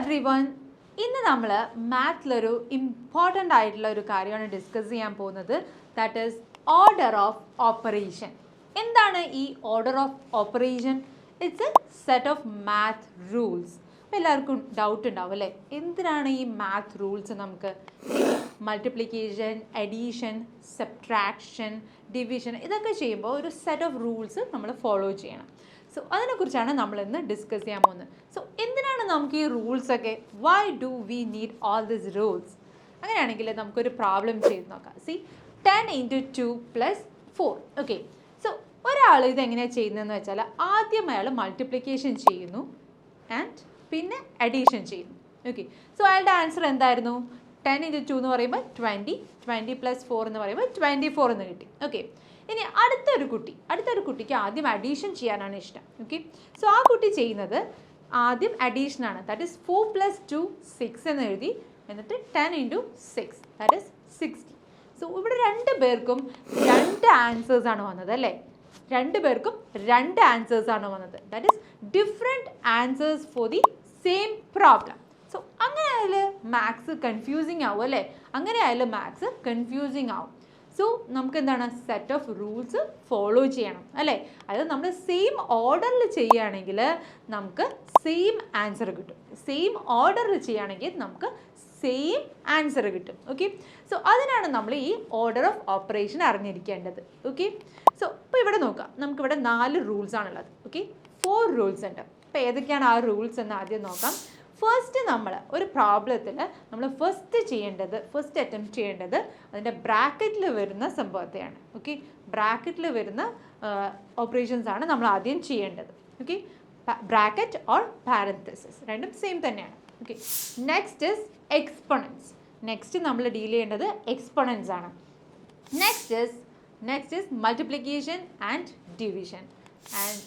everyone. ഇന്ന് നമ്മൾ മാത്സിലൊരു important ആയിട്ടുള്ള ഒരു കാര്യമാണ് ഡിസ്കസ് ചെയ്യാൻ പോകുന്നത്. That is order of operation. എന്താണ് ഈ order of operation? It's A set of math rules. അപ്പോൾ എല്ലാവർക്കും ഡൗട്ട് ഉണ്ടാവും അല്ലേ, എന്തിനാണ് ഈ മാത്ത് റൂൾസ്? നമുക്ക് മൾട്ടിപ്ലിക്കേഷൻ, അഡീഷൻ, സബ്ട്രാക്ഷൻ, ഡിവിഷൻ ഇതൊക്കെ ചെയ്യുമ്പോൾ ഒരു സെറ്റ് ഓഫ് റൂൾസ് നമ്മൾ ഫോളോ ചെയ്യണം. സോ അതിനെക്കുറിച്ചാണ് നമ്മൾ ഇന്ന് ഡിസ്കസ് ചെയ്യാൻ പോകുന്നത്. സോ എന്തിനാണ് നമുക്ക് ഈ റൂൾസൊക്കെ? Why do we need all this rules? അങ്ങനെയാണെങ്കിൽ നമുക്കൊരു പ്രോബ്ലം ചെയ്ത് നോക്കാം. സി 10 × 2 + 4. ഓക്കെ, സോ ഒരാൾ ഇതെങ്ങനെയാണ് ചെയ്യുന്നതെന്ന് വെച്ചാൽ ആദ്യം അയാൾ മൾട്ടിപ്ലിക്കേഷൻ ചെയ്യുന്നു ആൻഡ് പിന്നെ അഡീഷൻ ചെയ്യുന്നു. ഓക്കെ, സോ അയാളുടെ ആൻസർ എന്തായിരുന്നു? 10 × 2 എന്ന് പറയുമ്പോൾ 20, 20 + 4 എന്ന് പറയുമ്പോൾ 24 എന്ന് കിട്ടി. ഓക്കെ, ഇനി അടുത്തൊരു കുട്ടിക്ക് ആദ്യം അഡീഷൻ ചെയ്യാനാണ് ഇഷ്ടം. ഓക്കെ, സോ ആ കുട്ടി ചെയ്യുന്നത് ആദ്യം അഡീഷനാണ്. ദാറ്റ് ഈസ് 4 + 2 6 എന്ന് എഴുതി, എന്നിട്ട് 10 × 6 ദാറ്റ് ഈസ് 60. സോ ഇവിടെ രണ്ട് പേർക്കും രണ്ട് ആൻസേഴ്സ് ആണ് വന്നത് അല്ലേ? രണ്ട് പേർക്കും രണ്ട് ആൻസേഴ്സ് ആണ് വന്നത്. That is different answers for the same problem. So അങ്ങനെ ആയാലും മാത്സ് കൺഫ്യൂസിങ് ആവും അല്ലേ? അങ്ങനെ ആയാലും മാത്സ് കൺഫ്യൂസിങ് ആവും. സോ നമുക്ക് എന്താണ്, സെറ്റ് ഓഫ് റൂൾസ് ഫോളോ ചെയ്യണം അല്ലേ? അതായത് നമ്മൾ സെയിം ഓർഡറിൽ ചെയ്യുകയാണെങ്കിൽ നമുക്ക് സെയിം ആൻസർ കിട്ടും. സെയിം ഓർഡറിൽ ചെയ്യുകയാണെങ്കിൽ നമുക്ക് സെയിം ആൻസർ കിട്ടും. ഓക്കെ, സോ അതിനാണ് നമ്മൾ ഈ ഓർഡർ ഓഫ് ഓപ്പറേഷൻ അറിഞ്ഞിരിക്കേണ്ടത്. ഓക്കെ, സോ ഇപ്പോൾ ഇവിടെ നോക്കാം, നമുക്കിവിടെ 4 റൂൾസ് ആണുള്ളത്. ഓക്കെ, 4 റൂൾസ് ഉണ്ട്. അപ്പോൾ ഏതൊക്കെയാണ് ആ റൂൾസ് എന്ന് ആദ്യം നോക്കാം. ഫസ്റ്റ് നമ്മൾ ഒരു പ്രോബ്ലത്തിൽ നമ്മൾ ഫസ്റ്റ് അറ്റംപ്റ്റ് ചെയ്യേണ്ടത് അതിൻ്റെ ബ്രാക്കറ്റിൽ വരുന്ന സംഭവത്തെയാണ്. ഓക്കെ, ബ്രാക്കറ്റിൽ വരുന്ന ഓപ്പറേഷൻസ് ആണ് നമ്മൾ ആദ്യം ചെയ്യേണ്ടത്. ഓക്കെ, ബ്രാക്കറ്റ് ഓർ പാരന്തസിസ് രണ്ടും സെയിം തന്നെയാണ്. Okay, next is exponents. Next നമ്മൾ ഡീൽ ചെയ്യേണ്ടത് എക്സ്പൊണൻസ് ആണ്. Next is multiplication and division, and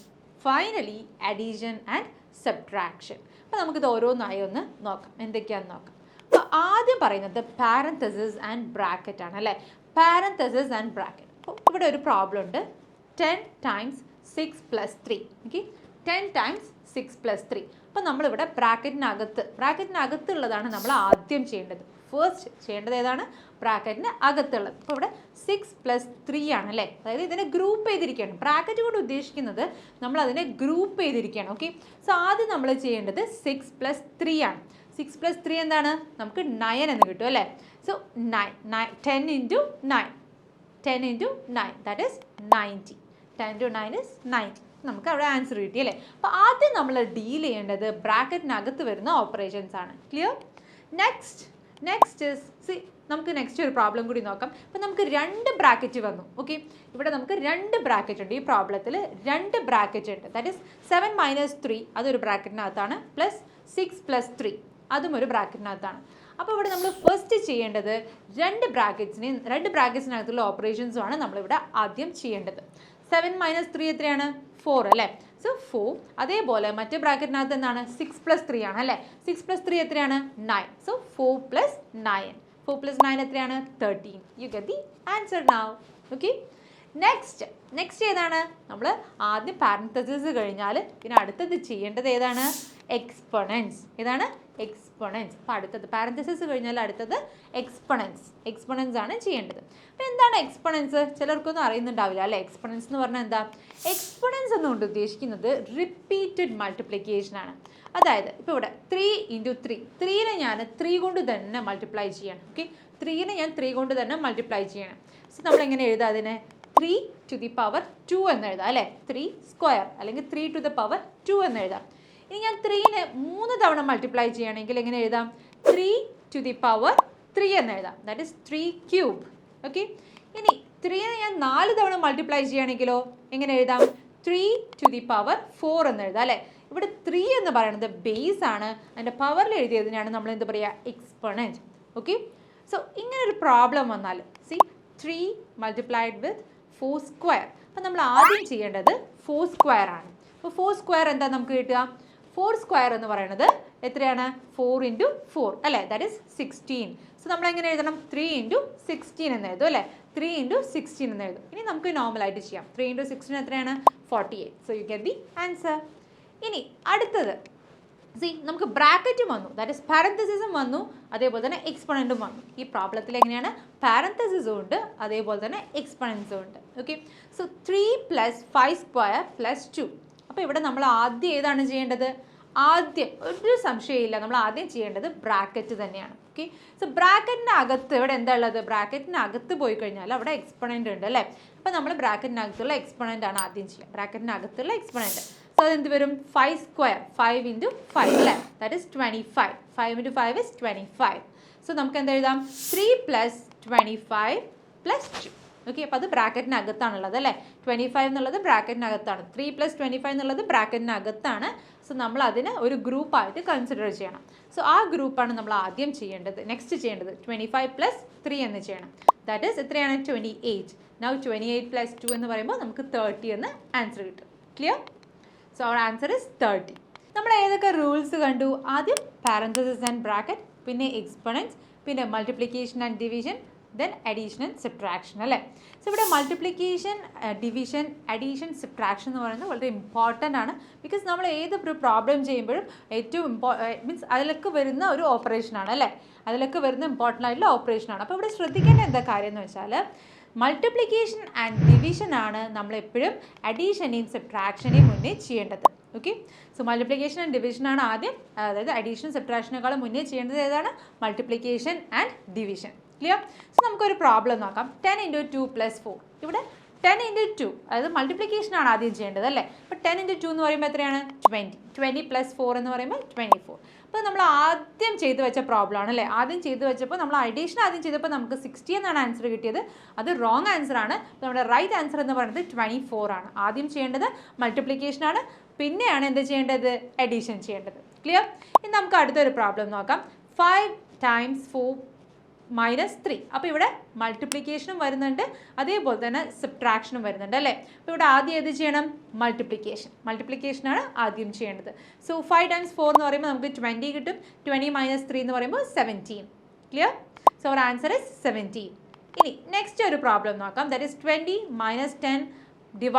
finally addition and subtraction. അപ്പോൾ നമുക്കിത് ഓരോന്നായി ഒന്ന് നോക്കാം, എന്തൊക്കെയാണെന്ന് നോക്കാം. അപ്പോൾ ആദ്യം പറയുന്നത് പാരന്തസിസ് ആൻഡ് ബ്രാക്കറ്റ് ആണ് അല്ലേ? Parenthesis and bracket. അപ്പോൾ ഇവിടെ ഒരു പ്രോബ്ലം ഉണ്ട്. 10 × 6 + 3. ഓക്കെ, 10 × 6 + 3. അപ്പോൾ നമ്മളിവിടെ ബ്രാക്കറ്റിനകത്തുള്ളതാണ് നമ്മൾ ആദ്യം ചെയ്യേണ്ടത്. ഫസ്റ്റ് ചെയ്യേണ്ടത് ഏതാണ്? ബ്രാക്കറ്റിന് അകത്തുള്ളത്. അപ്പോൾ ഇവിടെ 6 + 3 ആണ് അല്ലേ? അതായത് ഇതിനെ ഗ്രൂപ്പ് ചെയ്തിരിക്കുകയാണ്. ബ്രാക്കറ്റ് കൊണ്ട് ഉദ്ദേശിക്കുന്നത് നമ്മൾ അതിനെ ഗ്രൂപ്പ് ചെയ്തിരിക്കുകയാണ്. ഓക്കെ, സോ ആദ്യം നമ്മൾ ചെയ്യേണ്ടത് 6 + 3 ആണ്. 6 + 3 എന്താണ്? നമുക്ക് 9 എന്ന് കിട്ടും അല്ലേ? So 10 × 9 that is 90. 10 × 9 is 90. നമുക്ക് അവിടെ ആൻസർ കിട്ടി അല്ലേ? അപ്പോൾ ആദ്യം നമ്മൾ ഡീൽ ചെയ്യേണ്ടത് ബ്രാക്കറ്റിനകത്ത് വരുന്ന ഓപ്പറേഷൻസ് ആണ്. ക്ലിയർ? നെക്സ്റ്റ് നമുക്ക് നെക്സ്റ്റ് ഒരു പ്രോബ്ലം കൂടി നോക്കാം. അപ്പോൾ നമുക്ക് 2 ബ്രാക്കറ്റ് വന്നു. ഓക്കെ, ഇവിടെ നമുക്ക് 2 ബ്രാക്കറ്റ് ഉണ്ട്. ഈ പ്രോബ്ലത്തിൽ 2 ബ്രാക്കറ്റ് ഉണ്ട്. ദാറ്റ് ഈസ് 7 - 3 അതൊരു ബ്രാക്കറ്റിനകത്താണ്, +6 + 3 അതും ഒരു ബ്രാക്കറ്റിനകത്താണ്. അപ്പോൾ ഇവിടെ നമ്മൾ ഫസ്റ്റ് ചെയ്യേണ്ടത് രണ്ട് ബ്രാക്കറ്റ്സിനകത്തുള്ള ഓപ്പറേഷൻസുമാണ് നമ്മളിവിടെ ആദ്യം ചെയ്യേണ്ടത്. 7 - 3 എത്രയാണ്? 4 അല്ലേ? സോ 4. അതേപോലെ മറ്റേ ബ്രാക്കറ്റിനകത്ത് എന്താണ്? 6 + 3 ആണ് അല്ലേ? 6 + 3 എത്രയാണ്? 9. സോ 4 + 9. 4 + 9 എത്രയാണ്? 13. You get the answer now. Okay, next ഏതാണ്? നമ്മൾ ആദ്യം പാരന്തസിസ് കഴിഞ്ഞാൽ പിന്നെ അടുത്തത് ചെയ്യേണ്ടത് ഏതാണ്? എക്സ്പൊണൻസ്. ഏതാണ്? എക്സ്പൊണൻസ്. അപ്പോൾ അടുത്തത് പാരന്തസിസ് കഴിഞ്ഞാൽ അടുത്തത് എക്സ്പൊണൻസ് ആണ് ചെയ്യേണ്ടത്. അപ്പോൾ എന്താണ് എക്സ്പൊണൻസ്? ചിലർക്കൊന്നും അറിയുന്നുണ്ടാവില്ല അല്ലേ? എക്സ്പൊണൻസ് എന്ന് പറഞ്ഞാൽ എന്താ? എക്സ്പൊണൻസ് എന്നുകൊണ്ട് ഉദ്ദേശിക്കുന്നത് റിപ്പീറ്റഡ് മൾട്ടിപ്ലിക്കേഷൻ ആണ്. അതായത് ഇപ്പോൾ ഇവിടെ 3 × 3, 3നെ ഞാൻ 3 കൊണ്ട് തന്നെ മൾട്ടിപ്ലൈ ചെയ്യണം. ഓക്കെ, 3നെ ഞാൻ 3 കൊണ്ട് തന്നെ മൾട്ടിപ്ലൈ ചെയ്യണം. സോ നമ്മൾ എങ്ങനെ എഴുതാം അതിനെ? 3⁻2 എന്ന് എഴുതാം അല്ലേ? 3² അല്ലെങ്കിൽ 3⁻2 എന്ന് എഴുതാം. ഇനി ഞാൻ 3നെ 3 തവണ മൾട്ടിപ്ലൈ ചെയ്യുകയാണെങ്കിൽ എങ്ങനെ എഴുതാം? 3⁻3 എന്ന് എഴുതാം. That is 3³ okay. ഇനി 3നെ ഞാൻ 4 തവണ മൾട്ടിപ്ലൈ ചെയ്യുകയാണെങ്കിലോ എങ്ങനെ എഴുതാം? 3⁴ എന്ന് എഴുതാം അല്ലേ? ഇവിടെ 3 എന്ന് പറയുന്നത് ബേസ് ആണ്. അതിൻ്റെ പവറിൽ എഴുതിയതിനാണ് നമ്മൾ എന്ത് പറയുക? എക്സ്പൊണൻറ്റ്. ഓക്കെ, സോ ഇങ്ങനൊരു പ്രോബ്ലം വന്നാൽ 3 × 4². അപ്പം നമ്മൾ ആദ്യം ചെയ്യേണ്ടത് 4² ആണ്. അപ്പോൾ 4² എന്താ നമുക്ക് കിട്ടുക? 4² എന്ന് പറയുന്നത് എത്രയാണ്? 4 × 4 അല്ലേ? That is 16. സോ നമ്മൾ എങ്ങനെ എഴുതണം? 3 × 16 എന്ന് എഴുതും അല്ലേ? 3 × 16 എന്ന് എഴുതും. ഇനി നമുക്ക് നോർമലായിട്ട് ചെയ്യാം. 3 × 16 എത്രയാണ്? 48. So you get the answer. ഇനി അടുത്തത് സി നമുക്ക് ബ്രാക്കറ്റും വന്നു, ദാറ്റ് ഇസ് പാരന്തസിസും വന്നു, അതേപോലെ തന്നെ എക്സ്പൊണൻറ്റും വന്നു. ഈ പ്രോബ്ലത്തിൽ എങ്ങനെയാണ് പാരന്തസിസും ഉണ്ട്, അതേപോലെ തന്നെ എക്സ്പൊണൻസും ഉണ്ട്. Okay, so 3 + 5² + 2. അപ്പോൾ ഇവിടെ നമ്മൾ ആദ്യം ഏതാണ് ചെയ്യേണ്ടത്? ആദ്യം ഒരു സംശയമില്ല, നമ്മൾ ആദ്യം ചെയ്യേണ്ടത് ബ്രാക്കറ്റ് തന്നെയാണ്. ഓക്കെ, സോ ബ്രാക്കറ്റിനകത്ത് ഇവിടെ എന്താ ഉള്ളത്? ബ്രാക്കറ്റിനകത്ത് പോയി കഴിഞ്ഞാൽ അവിടെ എക്സ്പൊണൻ്റ് ഉണ്ട് അല്ലേ? അപ്പോൾ നമ്മൾ ബ്രാക്കറ്റിനകത്തുള്ള എക്സ്പൊണൻ്റ് ആണ് ആദ്യം ചെയ്യുക, ബ്രാക്കറ്റിനകത്തുള്ള എക്സ്പൊണൻ്റ്. സോ അതെന്ത് വരും? 5², 5 × 5 അല്ലേ? That is 25. 5 × 5 is 25. സോ നമുക്ക് എന്ത് എഴുതാം? 3 + 25 + 2. ഓക്കെ, അപ്പോൾ അത് ബ്രാക്കറ്റിനകത്താണുള്ളത് അല്ലേ? 25 എന്നുള്ളത് ബ്രാക്കറ്റിനകത്താണ്, 3 + 25 എന്നുള്ളത് ബ്രാക്കറ്റിനകത്താണ്. സോ നമ്മൾ അതിനെ ഒരു ഗ്രൂപ്പായിട്ട് കൺസിഡർ ചെയ്യണം. സോ ആ ഗ്രൂപ്പാണ് നമ്മൾ ആദ്യം ചെയ്യേണ്ടത്. നെക്സ്റ്റ് ചെയ്യേണ്ടത് 25 + 3 എന്ന് ചെയ്യണം. ദാറ്റ് ഈസ് എത്രയാണ്? 28. നൗ 28 + 2 എന്ന് പറയുമ്പോൾ നമുക്ക് 30 എന്ന് ആൻസർ കിട്ടും. Clear? So our answer is 30. നമ്മൾ ഏതൊക്കെ റൂൾസ് കണ്ടു? ആദ്യം പാരന്തസിസ് ആൻഡ് ബ്രാക്കറ്റ്, പിന്നെ എക്സ്പൊണൻസ്, പിന്നെ multiplication and division, then addition and subtraction അല്ലേ? സോ ഇവിടെ മൾട്ടിപ്ലിക്കേഷൻ, ഡിവിഷൻ, അഡീഷൻ, സബ്ട്രാക്ഷൻ എന്ന് പറയുന്നത് വളരെ ഇമ്പോർട്ടൻ്റ് ആണ്. ബിക്കോസ് നമ്മൾ ഏത് പ്രോബ്ലം ചെയ്യുമ്പോഴും ഏറ്റവും മീൻസ് അതിലൊക്കെ വരുന്ന ഒരു ഓപ്പറേഷനാണ് അല്ലേ? അതിലൊക്കെ വരുന്ന ഇമ്പോർട്ടൻ്റ് ആയിട്ടുള്ള ഓപ്പറേഷനാണ്. അപ്പോൾ ഇവിടെ ശ്രദ്ധിക്കേണ്ട എന്താ കാര്യം എന്ന് വെച്ചാൽ മൾട്ടിപ്ലിക്കേഷൻ ആൻഡ് ഡിവിഷൻ ആണ് നമ്മളെപ്പോഴും അഡീഷനെയും സബ്ട്രാക്ഷനെയും മുന്നേ ചെയ്യേണ്ടത്. Okay, so multiplication and division ആണ് ആദ്യം, അതായത് അഡീഷൻ സബ്ട്രാക്ഷനേക്കാളും മുന്നേ ചെയ്യേണ്ടത് ഏതാണ്? Multiplication and division. Clear? So നമുക്കൊരു പ്രോബ്ലം നോക്കാം. 10 × 2 + 4. ഇവിടെ 10 × 2, അതായത് മൾട്ടിപ്ലിക്കേഷൻ ആണ് ആദ്യം ചെയ്യേണ്ടത് അല്ലേ? അപ്പോൾ 10 × 2 എന്ന് പറയുമ്പോൾ എത്രയാണ്? 20. 20 + 4 എന്ന് പറയുമ്പോൾ 24. അപ്പോൾ നമ്മൾ ആദ്യം ചെയ്തു വെച്ച പ്രോബ്ലം ആണ് അല്ലേ? ആദ്യം ചെയ്തു വെച്ചപ്പോൾ നമ്മൾ അഡീഷൻ ആദ്യം ചെയ്തപ്പോൾ നമുക്ക് 60 എന്നാണ് ആൻസർ കിട്ടിയത്. അത് റോങ് ആൻസർ ആണ്. നമ്മുടെ റൈറ്റ് ആൻസർ എന്ന് പറയുന്നത് 24 ആണ്. ആദ്യം ചെയ്യേണ്ടത് മൾട്ടിപ്ലിക്കേഷൻ ആണ്, പിന്നെയാണ് എന്ത് ചെയ്യേണ്ടത്? അഡീഷൻ ചെയ്യേണ്ടത്. ക്ലിയർ? ഇനി നമുക്ക് അടുത്തൊരു പ്രോബ്ലം നോക്കാം. 5 × 4 - 3. അപ്പോൾ ഇവിടെ മൾട്ടിപ്ലിക്കേഷനും വരുന്നുണ്ട്, അതേപോലെ തന്നെ സബ്ട്രാക്ഷനും വരുന്നുണ്ട് അല്ലേ? അപ്പോൾ ഇവിടെ ആദ്യം ഏത് ചെയ്യണം? മൾട്ടിപ്ലിക്കേഷനാണ് ആദ്യം ചെയ്യേണ്ടത്. സോ 5 × 4 എന്ന് പറയുമ്പോൾ നമുക്ക് 20 കിട്ടും. 20 - 3 എന്ന് പറയുമ്പോൾ 17. Clear? So our answer is 17. ഇനി നെക്സ്റ്റ് ഒരു പ്രോബ്ലം നോക്കാം. That is 20 - 10 /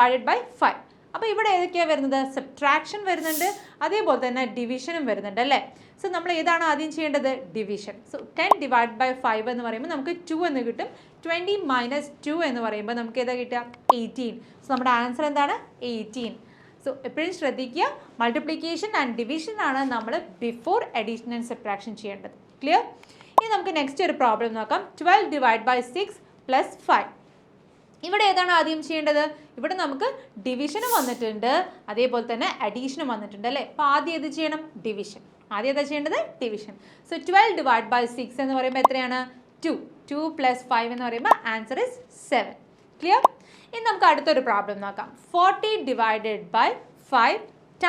5. അപ്പോൾ ഇവിടെ ഏതൊക്കെയാണ് വരുന്നത്? സബ്ട്രാക്ഷൻ വരുന്നുണ്ട്, അതേപോലെ തന്നെ ഡിവിഷനും വരുന്നുണ്ട് അല്ലേ? സോ നമ്മൾ ഏതാണ് ആദ്യം ചെയ്യേണ്ടത്? ഡിവിഷൻ. സോ 10 / 5 എന്ന് പറയുമ്പോൾ നമുക്ക് 2 എന്ന് കിട്ടും. 20 - 2 എന്ന് പറയുമ്പോൾ നമുക്ക് ഏതാ കിട്ടുക? 18. സോ നമ്മുടെ ആൻസർ എന്താണ്? 18. സോ എപ്പോഴും ശ്രദ്ധിക്കുക, മൾട്ടിപ്ലിക്കേഷൻ ആൻഡ് ഡിവിഷൻ ആണ് നമ്മൾ ബിഫോർ അഡീഷൻ ആൻഡ് സബ്ട്രാക്ഷൻ ചെയ്യേണ്ടത്. ക്ലിയർ? ഇനി നമുക്ക് നെക്സ്റ്റ് ഒരു പ്രോബ്ലം നോക്കാം. 12 / 6 + 5. ഇവിടെ ഏതാണ് ആദ്യം ചെയ്യേണ്ടത്? ഇവിടെ നമുക്ക് ഡിവിഷനും വന്നിട്ടുണ്ട്, അതേപോലെ തന്നെ അഡീഷനും വന്നിട്ടുണ്ട് അല്ലേ? അപ്പോൾ ആദ്യം ഏത് ചെയ്യണം? ഡിവിഷൻ. ആദ്യം ഏതാ ചെയ്യേണ്ടത്? ഡിവിഷൻ. സോ 12 / 6 എന്ന് പറയുമ്പോൾ എത്രയാണ്? 2. 2 + 5 എന്ന് പറയുമ്പോൾ ആൻസർ ഇസ് 7. ക്ലിയർ? ഇനി നമുക്ക് അടുത്തൊരു പ്രോബ്ലം നോക്കാം. 40 / 5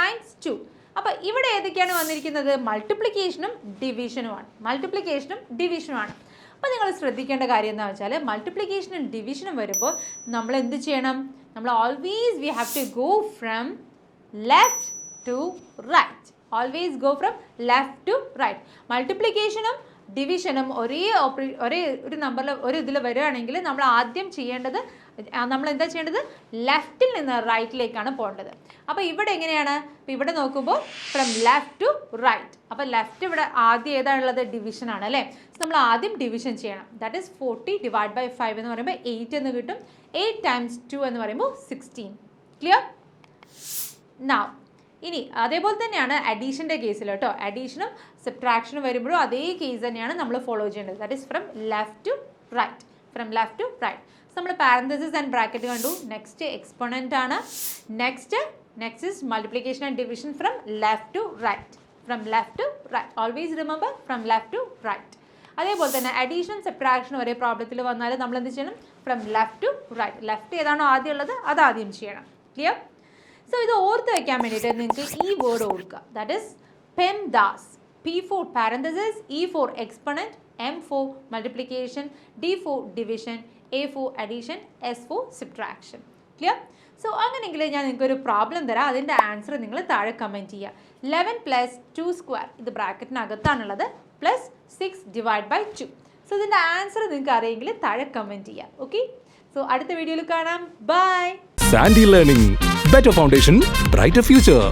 × 2. അപ്പോൾ ഇവിടെ ഏതൊക്കെയാണ് വന്നിരിക്കുന്നത്? മൾട്ടിപ്ലിക്കേഷനും ഡിവിഷനുമാണ്. അപ്പോൾ നിങ്ങൾ ശ്രദ്ധിക്കേണ്ട കാര്യം എന്താ വെച്ചാൽ മൾട്ടിപ്ലിക്കേഷനും ഡിവിഷനും വരുമ്പോൾ നമ്മൾ എന്ത് ചെയ്യണം? നമ്മൾ always we have to go from left to right. Always go from left to right. മൾട്ടിപ്ലിക്കേഷനും ഡിവിഷനും ഒരേ ഒരു നമ്പറിൽ ഒരു ഇതിൽ വരികയാണെങ്കിൽ നമ്മൾ ആദ്യം ചെയ്യേണ്ടത്, നമ്മൾ എന്താ ചെയ്യേണ്ടത്? ലെഫ്റ്റിൽ നിന്ന് റൈറ്റിലേക്കാണ് പോകേണ്ടത്. അപ്പോൾ ഇവിടെ എങ്ങനെയാണ്? അപ്പോൾ ഇവിടെ നോക്കുമ്പോൾ ഫ്രം ലെഫ്റ്റ് ടു റൈറ്റ്. അപ്പോൾ ലെഫ്റ്റ് ഇവിടെ ആദ്യം ഏതാണുള്ളത്? ഡിവിഷൻ ആണ് അല്ലേ? നമ്മൾ ആദ്യം ഡിവിഷൻ ചെയ്യണം. ദാറ്റ് ഈസ് 40 / 5 എന്ന് പറയുമ്പോൾ 8 എന്ന് കിട്ടും. 8 × 2 എന്ന് പറയുമ്പോൾ 16. ക്ലിയർ? നൗ ഇനി അതേപോലെ തന്നെയാണ് അഡീഷൻ്റെ കേസിൽ കേട്ടോ. അഡീഷനും സബ്ട്രാക്ഷനും വരുമ്പോഴും അതേ കേസ് തന്നെയാണ് നമ്മൾ ഫോളോ ചെയ്യേണ്ടത്. That is from left to right. നമ്മൾ പാരന്തസിസ് ആൻഡ് ബ്രാക്കറ്റ് കണ്ടു. നെക്സ്റ്റ് എക്സ്പൊണൻ്റ് ആണ്. Next is multiplication and division from left to right. Always remember from left to right. അതേപോലെ തന്നെ അഡീഷൻ സബ്ട്രാക്ഷൻ ഒരേ പ്രോബ്ലത്തിൽ വന്നാൽ നമ്മൾ എന്ത് ചെയ്യണം? From left to right. Left ഏതാണോ ആദ്യം ഉള്ളത് അത് ആദ്യം ചെയ്യണം. ക്ലിയർ? സോ ഇത് ഓർത്ത് വയ്ക്കാൻ വേണ്ടിയിട്ട് നിങ്ങൾക്ക് ഈ വേർഡ് ഓർക്കുക. That is PEMDAS. P for parenthesis, E for exponent, M for multiplication, D for division, A for addition, S for subtraction. Clear? So അങ്ങനെയെങ്കിൽ ഞാൻ നിങ്ങൾക്കൊരു പ്രോബ്ലം തരാം. അതിൻ്റെ ആൻസർ നിങ്ങൾ താഴെ കമൻറ്റ് ചെയ്യുക. 11 + 2² ഇത് ബ്രാക്കറ്റിനകത്താണുള്ളത്, +6 / 2. സോ ഇതിൻ്റെ ആൻസർ നിങ്ങൾക്ക് അറിയെങ്കിൽ താഴെ കമൻറ്റ് ചെയ്യുക. ഓക്കെ, സോ അടുത്ത വീഡിയോയിൽ കാണാം. By. XandY Learning. Better foundation, brighter future.